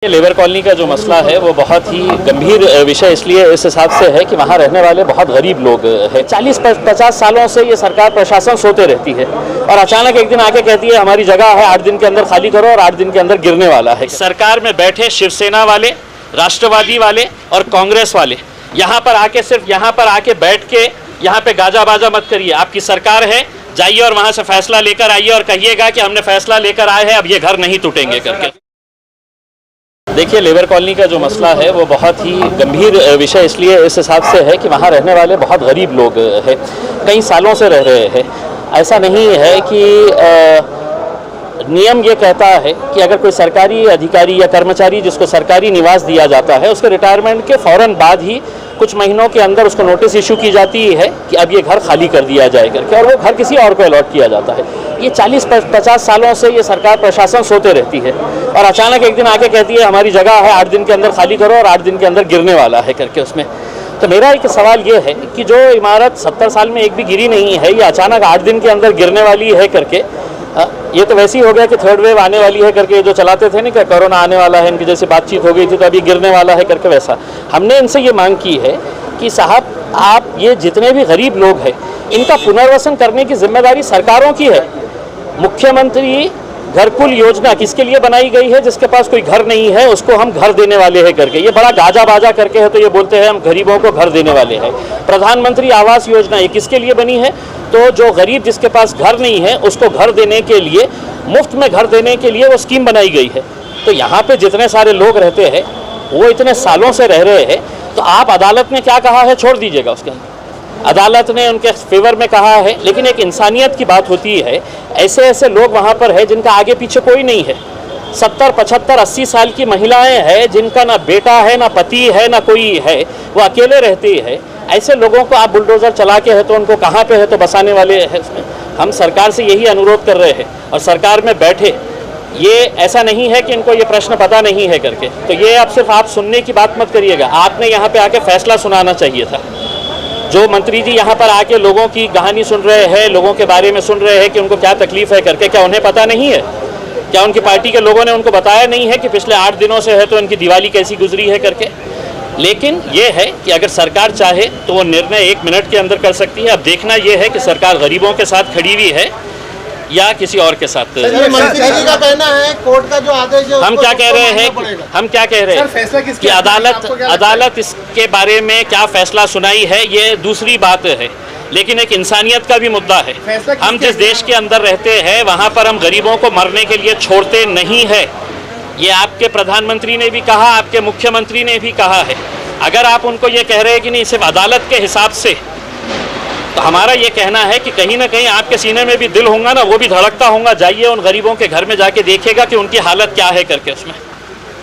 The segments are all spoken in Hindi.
लेबर कॉलोनी का जो मसला है वो बहुत ही गंभीर विषय इसलिए इस हिसाब से है कि वहाँ रहने वाले बहुत गरीब लोग हैं। 40-50 सालों से ये सरकार प्रशासन सोते रहती है और अचानक एक दिन आके कहती है हमारी जगह है, 8 दिन के अंदर खाली करो, और 8 दिन के अंदर गिरने वाला है। सरकार में बैठे शिवसेना वाले, राष्ट्रवादी वाले और कांग्रेस वाले यहाँ पर आके सिर्फ यहाँ पर आके बैठ के यहाँ पे गाजा बाजा मत करिए। आपकी सरकार है, जाइए और वहाँ से फैसला लेकर आइए और कहिएगा कि हमने फैसला लेकर आए हैं, अब ये घर नहीं टूटेंगे करके। देखिए, लेबर कॉलोनी का जो मसला है वो बहुत ही गंभीर विषय इसलिए इस हिसाब से है कि वहाँ रहने वाले बहुत गरीब लोग हैं, कई सालों से रह रहे हैं। ऐसा नहीं है कि नियम ये कहता है कि अगर कोई सरकारी अधिकारी या कर्मचारी जिसको सरकारी निवास दिया जाता है उसके रिटायरमेंट के फ़ौरन बाद ही कुछ महीनों के अंदर उसको नोटिस इशू की जाती है कि अब ये घर खाली कर दिया जाए करके, और वो घर किसी और को अलॉट किया जाता है। ये 40-50 सालों से ये सरकार प्रशासन सोते रहती है और अचानक एक दिन आके कहती है हमारी जगह है, 8 दिन के अंदर खाली करो, और 8 दिन के अंदर गिरने वाला है करके उसमें। तो मेरा एक सवाल ये है कि जो इमारत 70 साल में एक भी गिरी नहीं है, ये अचानक 8 दिन के अंदर गिरने वाली है करके, ये तो वैसे ही हो गया कि थर्ड वेव आने वाली है करके जो चलाते थे ना कि कोरोना आने वाला है, इनकी जैसे बातचीत हो गई थी तो अभी गिरने वाला है करके, वैसा हमने इनसे ये मांग की है कि साहब आप ये जितने भी गरीब लोग हैं इनका पुनर्वसन करने की जिम्मेदारी सरकारों की है। मुख्यमंत्री घरकुल योजना किसके लिए बनाई गई है? जिसके पास कोई घर नहीं है उसको हम घर देने वाले हैं करके, ये बड़ा गाजा बाजा करके है तो ये बोलते हैं हम गरीबों को घर देने वाले हैं। प्रधानमंत्री आवास योजना ये किसके लिए बनी है? तो जो गरीब जिसके पास घर नहीं है उसको घर देने के लिए, मुफ्त में घर देने के लिए वो स्कीम बनाई गई है। तो यहाँ पे जितने सारे लोग रहते हैं वो इतने सालों से रह रहे हैं, तो आप अदालत ने क्या कहा है छोड़ दीजिएगा, उसके अंदर अदालत ने उनके फेवर में कहा है, लेकिन एक इंसानियत की बात होती है। ऐसे ऐसे लोग वहाँ पर है जिनका आगे पीछे कोई नहीं है, 70, 75, 80 साल की महिलाएं हैं जिनका ना बेटा है, ना पति है, ना कोई है, वो अकेले रहती है। ऐसे लोगों को आप बुलडोज़र चला के है तो उनको कहाँ पे है तो बसाने वाले हैं उसमें। हम सरकार से यही अनुरोध कर रहे हैं और सरकार में बैठे, ये ऐसा नहीं है कि इनको ये प्रश्न पता नहीं है करके, तो ये अब सिर्फ आप सुनने की बात मत करिएगा, आपने यहाँ पे आके फैसला सुनाना चाहिए था। जो मंत्री जी यहाँ पर आके लोगों की कहानी सुन रहे हैं, लोगों के बारे में सुन रहे हैं कि उनको क्या तकलीफ है करके, क्या उन्हें पता नहीं है? क्या उनकी पार्टी के लोगों ने उनको बताया नहीं है कि पिछले 8 दिनों से है तो उनकी दिवाली कैसी गुजरी है करके? लेकिन ये है कि अगर सरकार चाहे तो वो निर्णय 1 मिनट के अंदर कर सकती है। अब देखना ये है कि सरकार गरीबों के साथ खड़ी हुई है या किसी और के साथ। मंत्री जी का कहना है कोर्ट का जो आदेश है हम क्या कह रहे हैं कि अदालत इसके बारे में क्या फैसला सुनाई है ये दूसरी बात है, लेकिन एक इंसानियत का भी मुद्दा है। हम जिस देश के अंदर रहते हैं वहाँ पर हम गरीबों को मरने के लिए छोड़ते नहीं है। ये आपके प्रधानमंत्री ने भी कहा, आपके मुख्यमंत्री ने भी कहा है। अगर आप उनको ये कह रहे हैं कि नहीं सिर्फ अदालत के हिसाब से, तो हमारा ये कहना है कि कहीं ना कहीं आपके सीने में भी दिल होगा ना, वो भी धड़कता होगा। जाइए उन गरीबों के घर में जाके देखिएगा कि उनकी हालत क्या है करके उसमें।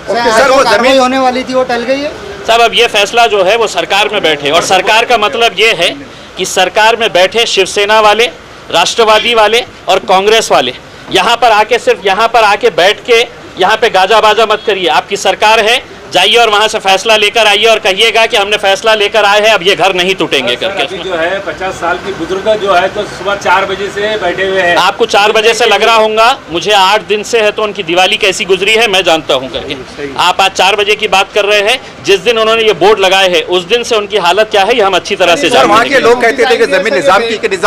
सर वो जमीन होने वाली थी वो टल गई है साहब। अब ये फैसला जो है वो सरकार में बैठे, और सरकार का मतलब ये है कि सरकार में बैठे शिवसेना वाले, राष्ट्रवादी वाले और कांग्रेस वाले यहाँ पर आके सिर्फ यहाँ पर आके बैठ के यहाँ पे गाजा बाजा मत करिए। आपकी सरकार है, जाइए और वहाँ से फैसला लेकर आइए और कहिएगा कि हमने फैसला लेकर आए हैं, अब ये घर नहीं टूटेंगे करके। अभी जो है 50 साल की बुजुर्ग जो है तो सुबह 4 बजे से बैठे हुए हैं। आपको 4 बजे से लग रहा होगा, मुझे 8 दिन से है तो उनकी दिवाली कैसी गुजरी है मैं जानता हूँ करके। आप आज 4 बजे की बात कर रहे हैं, जिस दिन उन्होंने ये बोर्ड लगाए हैं उस दिन से उनकी हालत क्या है ये हम अच्छी तरह से जानते हैं। वहाँ के लोग कहते थे कि जमीन निजाम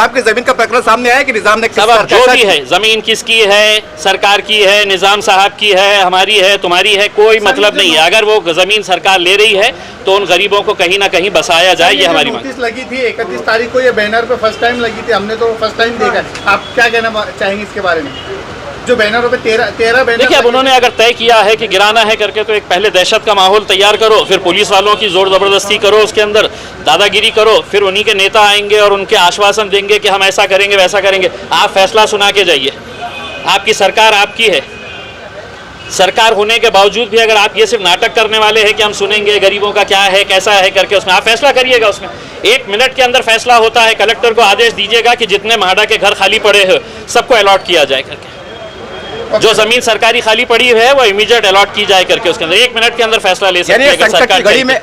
की जमीन का प्रकरण सामने आया कि निजाम ने सब जो भी है, जमीन किसकी है, सरकार की है, निजाम साहब की है, हमारी है, तुम्हारी है, कोई मतलब नहीं है। अगर वो जमीन सरकार ले रही है तो उन गरीबों को कहीं ना कहीं बसाया जाए, ये हमारी मांग। नोटिस लगी थी 31 तारीख को, ये बैनर पे फर्स्ट टाइम लगी थी, हमने तो फर्स्ट टाइम देखा। आप क्या कहना चाहेंगे इसके बारे में? जो बैनरों पे 13 बैनर। देखिए, अब उन्होंने अगर तय किया है कि गिराना है करके, तो एक पहले दहशत का माहौल तैयार करो, फिर पुलिस वालों की जोर जबरदस्ती करो, उसके अंदर दादागिरी करो, फिर उन्हीं के नेता आएंगे और उनके आश्वासन देंगे कि हम ऐसा करेंगे वैसा करेंगे। आप फैसला सुना के जाइए। आपकी सरकार आपकी है, सरकार होने के बावजूद भी अगर आप ये सिर्फ नाटक करने वाले हैं कि हम सुनेंगे गरीबों का क्या है कैसा है करके, उसमें आप फैसला करिएगा। उसमें 1 मिनट के अंदर फैसला होता है। कलेक्टर को आदेश दीजिएगा कि जितने म्हाडा के घर खाली पड़े हैं सबको अलॉट किया जाए करके। जो जमीन सरकारी खाली पड़ी है वो इमीडिएट अलॉट की जाए करके, उसके अंदर 1 मिनट के अंदर फैसला ले सकते हैं।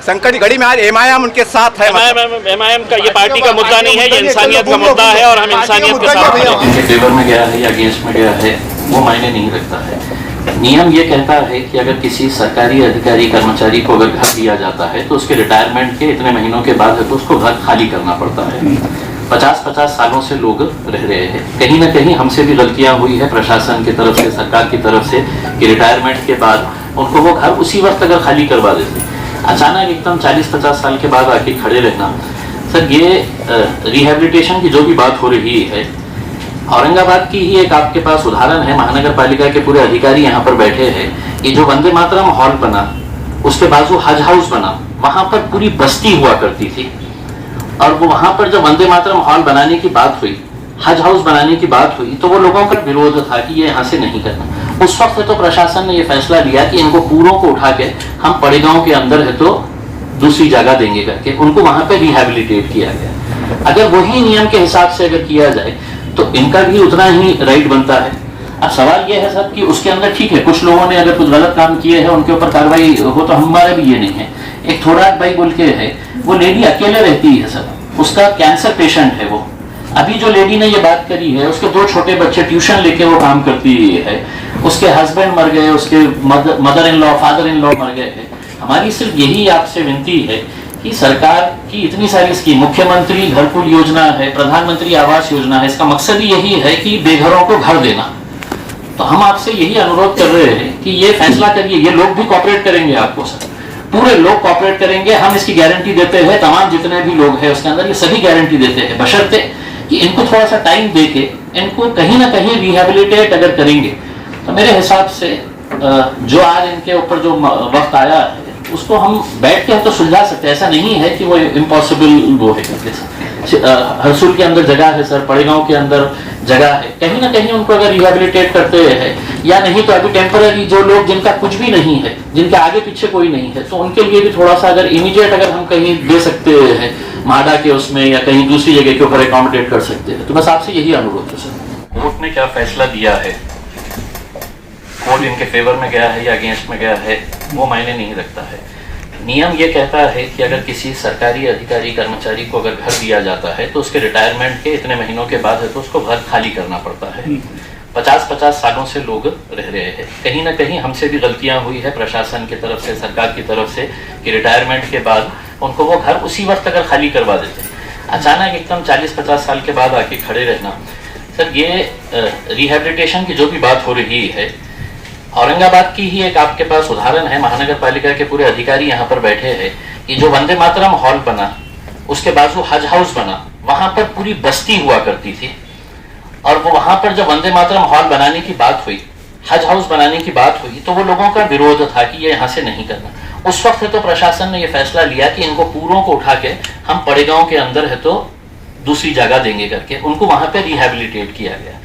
संकट की घड़ी में आज एमआईएम उनके साथ है। एमआईएम का ये पार्टी का मुद्दा नहीं है, ये इंसानियत का मुद्दा है और हम इंसानियत के साथ फेवर में गया है या अगेंस्ट में गया है वो मायने नहीं रखता है। नियम ये कहता है कि अगर किसी सरकारी अधिकारी कर्मचारी को अगर घर दिया जाता है तो उसके रिटायरमेंट के इतने महीनों के बाद है तो उसको घर खाली करना पड़ता है। 50-50 सालों से लोग रह रहे हैं, कहीं ना कहीं हमसे भी गलतियां हुई है प्रशासन की तरफ से, सरकार की तरफ से, कि रिटायरमेंट के बाद उनको वो घर उसी वक्त अगर खाली करवा देते, अचानक एकदम 40-50 साल के बाद आके खड़े रहना। सर ये रिहेबिलिटेशन की जो भी बात हो रही है, औरंगाबाद की ही एक आपके पास उदाहरण है, महानगर पालिका के पूरे अधिकारी यहाँ पर बैठे हैं। ये जो वंदे मातरम हॉल बना, उसके बाजू हज हाउस बना, वहां पर पूरी बस्ती हुआ करती थी, और वो वहां पर जब वंदे मातरम हॉल बनाने की बात हुई, हज हाउस बनाने की बात हुई, तो वो लोगों का विरोध था कि ये यहाँ से नहीं करना। उस वक्त तो प्रशासन ने ये फैसला लिया कि इनको पूरों को उठा के हम पड़ेगांव के अंदर है तो दूसरी जगह देंगे करके उनको वहां पे रिहेबिलिटेट किया गया। अगर वही नियम के हिसाब से अगर किया जाए तो इनका भी उतना ही राइट बनता है। अब सवाल यह है सर कि उसके अंदर ठीक है, कुछ लोगों ने अगर कुछ गलत काम किए हैं उनके ऊपर कार्रवाई हो, तो हमारा भी ये नहीं है। एक थोड़ा भाई बोल के है, वो लेडी अकेले रहती है सर, उसका कैंसर पेशेंट है वो। अभी जो लेडी ने ये बात करी है, उसके 2 छोटे बच्चे ट्यूशन लेके वो काम करती है, उसके हस्बैंड मर गए, उसके mother in law, father in law मर गए हैं। हमारी सिर्फ यही आपसे विनती है कि सरकार की इतनी सारी स्कीम, मुख्यमंत्री घरकुल योजना है, प्रधानमंत्री आवास योजना है, इसका मकसद ही यही है कि बेघरों को घर देना। तो हम आपसे यही अनुरोध कर रहे हैं कि ये फैसला करिए। ये लोग भी कॉपरेट करेंगे आपको सर, पूरे लोग कॉपरेट करेंगे, हम इसकी गारंटी देते हैं। तमाम जितने भी लोग हैं उसके अंदर ये सभी गारंटी देते हैं, बशर्ते कि इनको थोड़ा सा टाइम देके इनको कहीं ना कहीं रिहेबिलिटेट अगर करेंगे तो मेरे हिसाब से जो आज इनके ऊपर जो वक्त आया है उसको हम बैठ के तो सुलझा सकते हैं। ऐसा नहीं है कि वो इम्पॉसिबल वो है। हरसूल के अंदर जगह है सर, पड़ेगांव के अंदर जगह है, कहीं ना कहीं उनको अगर रिहेबिलिटेट करते हैं, या नहीं तो अभी टेम्पररी जो लोग जिनका कुछ भी नहीं है, जिनके आगे पीछे कोई नहीं है, तो उनके लिए भी थोड़ा सा अगर इमीडिएट अगर हम कहीं दे सकते हैं माडा के उसमें या कहीं दूसरी जगह के ऊपर अकोमोडेट कर सकते हैं। तो बस आपसे यही अनुरोध है सर। कोर्ट ने क्या फैसला दिया है, कोर्ट इनके फेवर में गया है या अगेंस्ट में गया है, वो मायने नहीं रखता है। नियम ये कहता है कि अगर किसी सरकारी अधिकारी कर्मचारी को अगर घर दिया जाता है तो उसके रिटायरमेंट के इतने महीनों के बाद है तो उसको घर खाली करना पड़ता है। 50-50 सालों से लोग रह रहे हैं, कहीं ना कहीं हमसे भी गलतियां हुई है प्रशासन की तरफ से, सरकार की तरफ से, कि रिटायरमेंट के बाद उनको वो घर उसी वक्त अगर खाली करवा देते, अचानक एकदम 40-50 साल के बाद आके खड़े रहना। सर ये रिहेबिलिटेशन की जो भी बात हो रही है, औरंगाबाद की ही एक आपके पास उदाहरण है, महानगर पालिका के पूरे अधिकारी यहाँ पर बैठे हैं। कि जो वंदे मातरम हॉल बना, उसके बाजू हज हाउस बना, वहां पर पूरी बस्ती हुआ करती थी, और वो वहां पर जब वंदे मातरम हॉल बनाने की बात हुई, हज हाउस बनाने की बात हुई, तो वो लोगों का विरोध था कि ये यहाँ से नहीं करना। उस वक्त तो प्रशासन ने ये फैसला लिया कि इनको पूरों को उठा के हम पड़ेगांव के अंदर है तो दूसरी जगह देंगे करके उनको वहां पे रिहेबिलिटेट किया गया।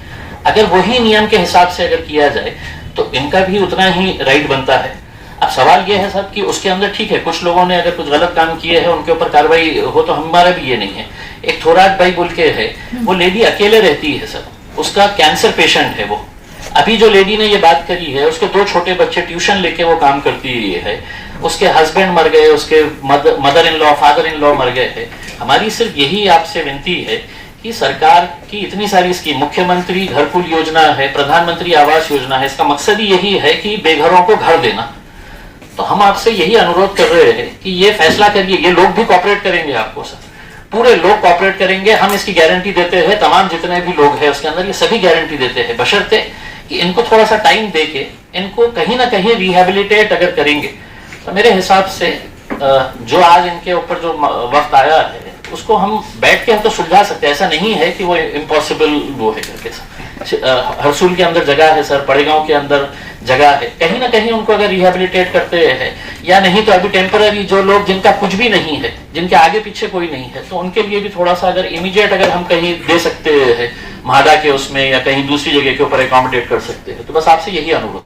अगर वही नियम के हिसाब से अगर किया जाए तो इनका भी उतना ही राइट बनता है। अब सवाल यह है सर कि उसके अंदर ठीक है, कुछ लोगों ने अगर कुछ गलत काम किए हैं उनके ऊपर कार्रवाई हो, तो हमारा भी ये नहीं है। एक थोड़ा भाई बोल के है, वो लेडी अकेले रहती है सर, उसका कैंसर पेशेंट है वो। अभी जो लेडी ने ये बात करी है, उसके 2 छोटे बच्चे ट्यूशन लेके वो काम करती है, उसके हस्बैंड मर गए, उसके mother in law, father in law मर गए हैं। हमारी सिर्फ यही आपसे विनती है कि सरकार की इतनी सारी स्कीम, मुख्यमंत्री घरकुल योजना है, प्रधानमंत्री आवास योजना है, इसका मकसद ही यही है कि बेघरों को घर देना। तो हम आपसे यही अनुरोध कर रहे हैं कि ये फैसला करिए। ये लोग भी कॉपरेट करेंगे आपको सर, पूरे लोग कॉपरेट करेंगे, हम इसकी गारंटी देते हैं। तमाम जितने भी लोग हैं उसके अंदर ये सभी गारंटी देते हैं, बशर्ते कि इनको थोड़ा सा टाइम देके इनको कहीं ना कहीं रिहेबिलिटेट अगर करेंगे तो मेरे हिसाब से जो आज इनके ऊपर जो वक्त आया है उसको हम बैठ के तो सुलझा सकते हैं। ऐसा नहीं है कि वो इम्पॉसिबल वो है करके सर। हरसूल के अंदर जगह है सर, पड़ेगांव के अंदर जगह है, कहीं ना कहीं उनको अगर रिहेबिलिटेट करते हैं, या नहीं तो अभी टेम्पररी जो लोग जिनका कुछ भी नहीं है, जिनके आगे पीछे कोई नहीं है, तो उनके लिए भी थोड़ा सा अगर इमीडिएट अगर हम कहीं दे सकते हैं माडा के उसमें या कहीं दूसरी जगह के ऊपर अकोमोडेट कर सकते हैं। तो बस आपसे यही अनुरोध।